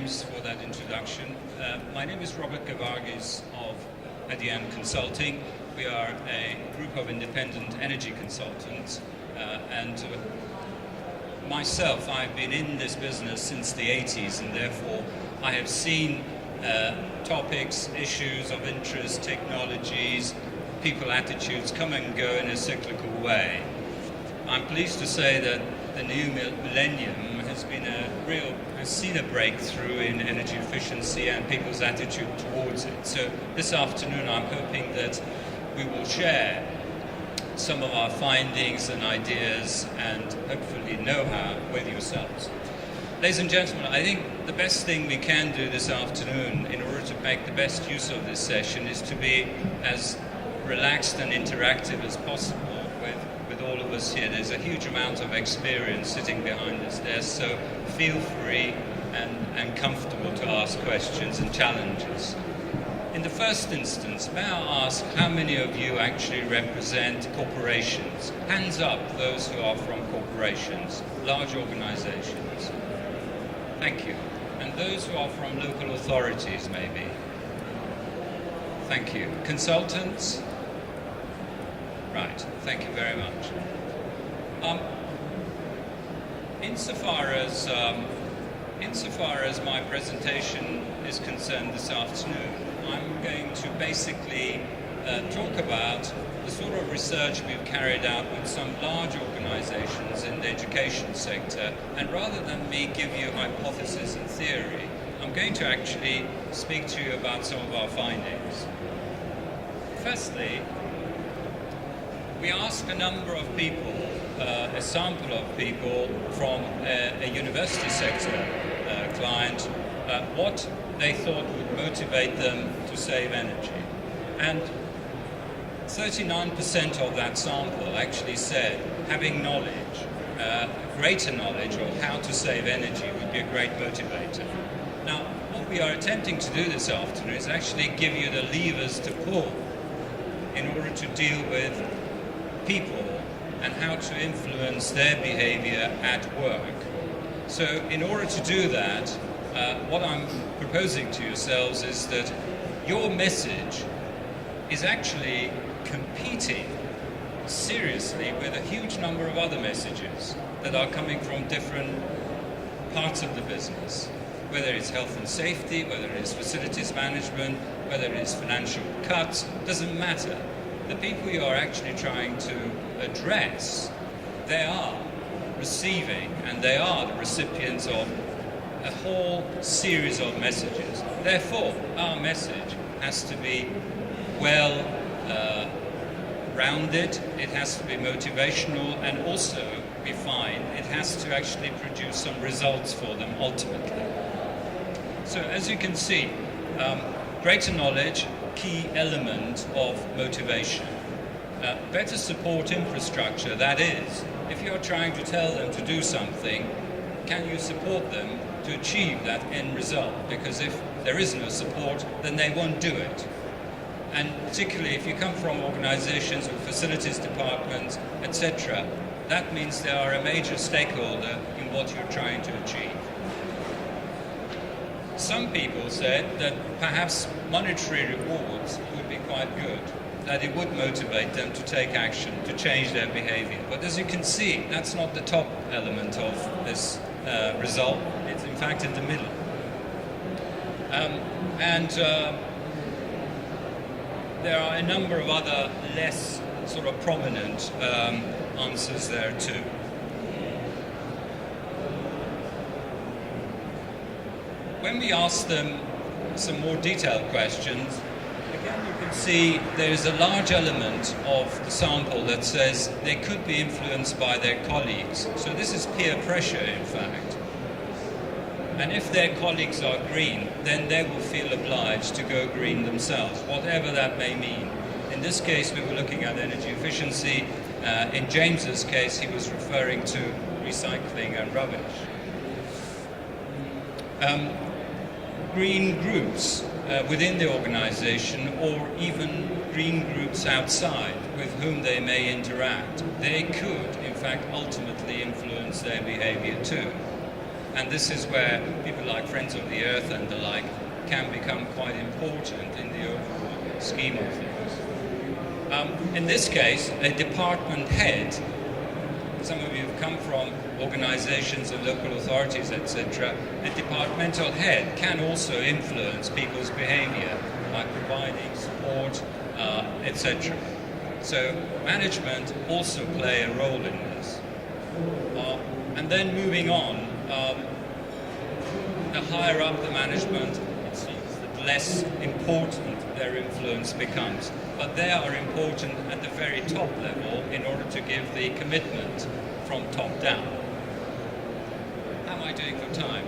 James, for that introduction. My name is Robert Gavagis of edie Consulting. We are a group of independent energy consultants, and myself, I've been in this business since the 80s, and therefore I have seen topics, issues of interest, technologies, people attitudes come and go in a cyclical way. I'm pleased to say that the new millennium has seen a breakthrough in energy efficiency and people's attitude towards it. So this afternoon I'm hoping that we will share some of our findings and ideas and hopefully know-how with yourselves. Ladies and gentlemen, I think the best thing we can do this afternoon in order to make the best use of this session is to be as relaxed and interactive as possible with all of us here. There's a huge amount of experience sitting behind this desk, so feel free and comfortable to ask questions and challenges. In the first instance, may I ask how many of you actually represent corporations? Hands up, those who are from corporations, large organizations. Thank you. And those who are from local authorities, maybe. Thank you. Consultants? Right, thank you very much. Insofar as my presentation is concerned this afternoon, I'm going to basically talk about the sort of research we've carried out with some large organizations in the education sector, and rather than me give you hypothesis and theory, I'm going to actually speak to you about some of our findings. Firstly, we asked a number of people, a sample of people from a university sector client, what they thought would motivate them to save energy. And 39% of that sample actually said having knowledge, greater knowledge of how to save energy would be a great motivator. Now, what we are attempting to do this afternoon is actually give you the levers to pull in order to deal with people and how to influence their behavior at work. So in order to do that, what I'm proposing to yourselves is that your message is actually competing seriously with a huge number of other messages that are coming from different parts of the business, whether it's health and safety, whether it's facilities management, whether it's financial cuts, doesn't matter. The people you are actually trying to address, they are receiving and they are the recipients of a whole series of messages. Therefore, our message has to be well rounded, it has to be motivational, and also be fine. It has to actually produce some results for them ultimately. So as you can see, greater knowledge, key element of motivation. Better support infrastructure, that is, if you're trying to tell them to do something, can you support them to achieve that end result? Because if there is no support, then they won't do it. And particularly if you come from organizations with facilities departments, etc., that means they are a major stakeholder in what you're trying to achieve. Some people said that perhaps monetary rewards would be quite good, that it would motivate them to take action, to change their behavior. But as you can see, that's not the top element of this result. It's in fact in the middle. There are a number of other less sort of prominent answers there too. When we ask them some more detailed questions, again you can see there's a large element of the sample that says they could be influenced by their colleagues. So this is peer pressure, in fact. And if their colleagues are green, then they will feel obliged to go green themselves, whatever that may mean. In this case, we were looking at energy efficiency. In James's case, he was referring to recycling and rubbish. Green groups within the organization, or even green groups outside with whom they may interact, they could, in fact, ultimately influence their behavior too. And this is where people like Friends of the Earth and the like can become quite important in the overall scheme of things. In this case, a department head, some of you have come from organizations and local authorities, etc. A departmental head can also influence people's behavior by providing support, etc. So management also play a role in this. And then moving on, the higher up the management, it seems that less important their influence becomes. But they are important at the very top level in order to give the commitment from top down. How am I doing for time?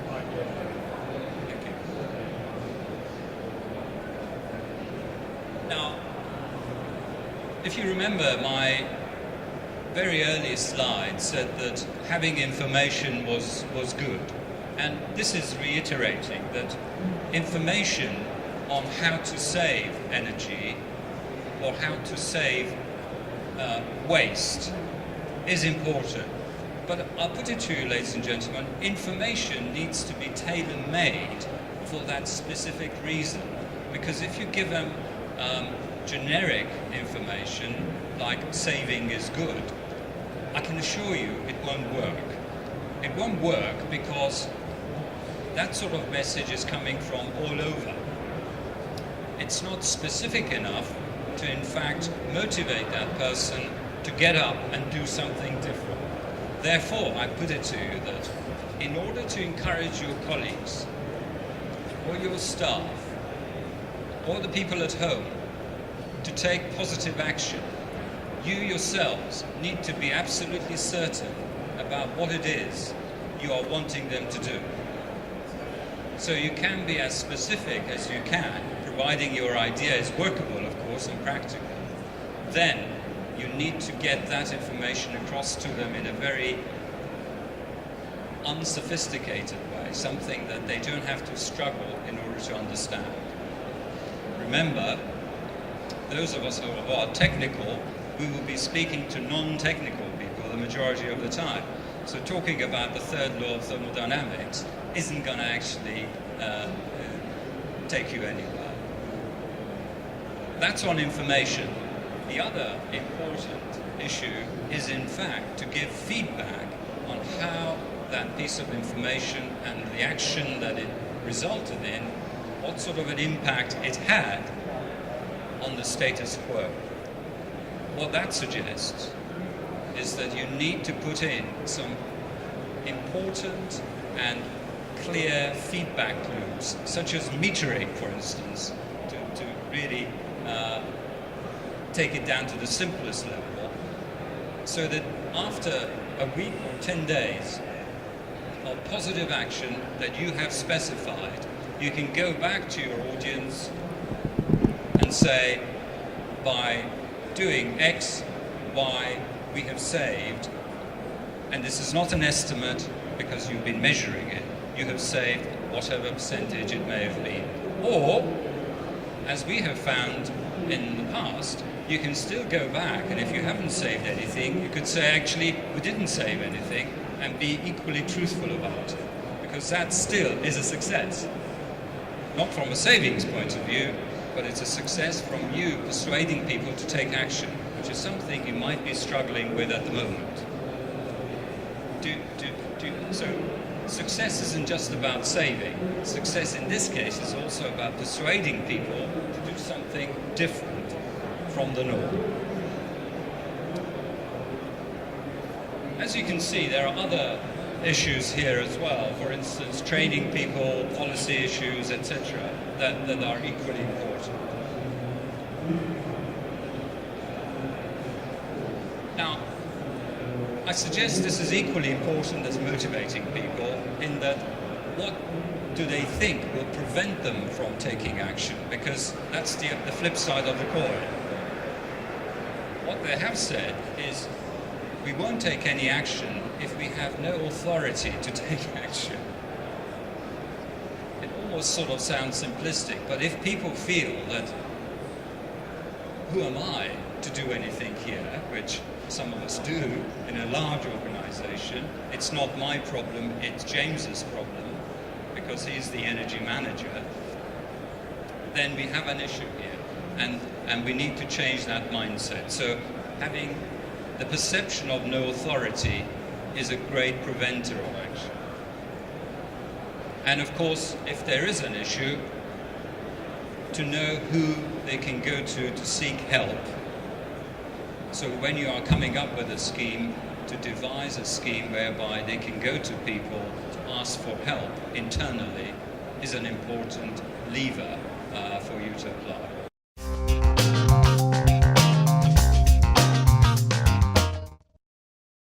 Thank you. Now, if you remember, my very early slide said that having information was good. And this is reiterating that information on how to save energy or how to save waste is important. But I'll put it to you, ladies and gentlemen, information needs to be tailor-made for that specific reason. Because if you give them generic information, like saving is good, I can assure you it won't work. It won't work because that sort of message is coming from all over. It's not specific enough to, in fact, motivate that person to get up and do something different. Therefore, I put it to you that in order to encourage your colleagues, or your staff, or the people at home to take positive action, you yourselves need to be absolutely certain about what it is you are wanting them to do. So you can be as specific as you can, providing your idea is workable, of course, and practical. Then you need to get that information across to them in a very unsophisticated way, something that they don't have to struggle in order to understand. Remember, those of us who are technical, we will be speaking to non-technical people the majority of the time. So talking about the third law of thermodynamics isn't going to actually take you anywhere. That's on information. The other important issue is, in fact, to give feedback on how that piece of information and the action that it resulted in, what sort of an impact it had on the status quo. What that suggests is that you need to put in some important and clear feedback loops, such as metering, for instance, to really take it down to the simplest level, so that after a week or 10 days of positive action that you have specified, you can go back to your audience and say, by doing X, Y, we have saved, and this is not an estimate because you've been measuring it, you have saved whatever percentage it may have been. Or, as we have found in the past, you can still go back, and if you haven't saved anything, you could say, actually, we didn't save anything, and be equally truthful about it, because that still is a success. Not from a savings point of view, but it's a success from you persuading people to take action, which is something you might be struggling with at the moment. So success isn't just about saving. Success in this case is also about persuading people to do something different from the norm. As you can see, there are other issues here as well. For instance, training people, policy issues, etc., that are equally important. Now, I suggest this is equally important as motivating people, in that what do they think will prevent them from taking action? Because that's the flip side of the coin. What they have said is, we won't take any action if we have no authority to take action. It almost sort of sounds simplistic, but if people feel that, who am I to do anything here, which some of us do in a large organization, it's not my problem, it's James's problem, because he's the energy manager, then we have an issue here. And we need to change that mindset. So having the perception of no authority is a great preventer of action. And of course, if there is an issue, to know who they can go to seek help. So when you are coming up with a scheme, to devise a scheme whereby they can go to people to ask for help internally is an important lever for you to apply.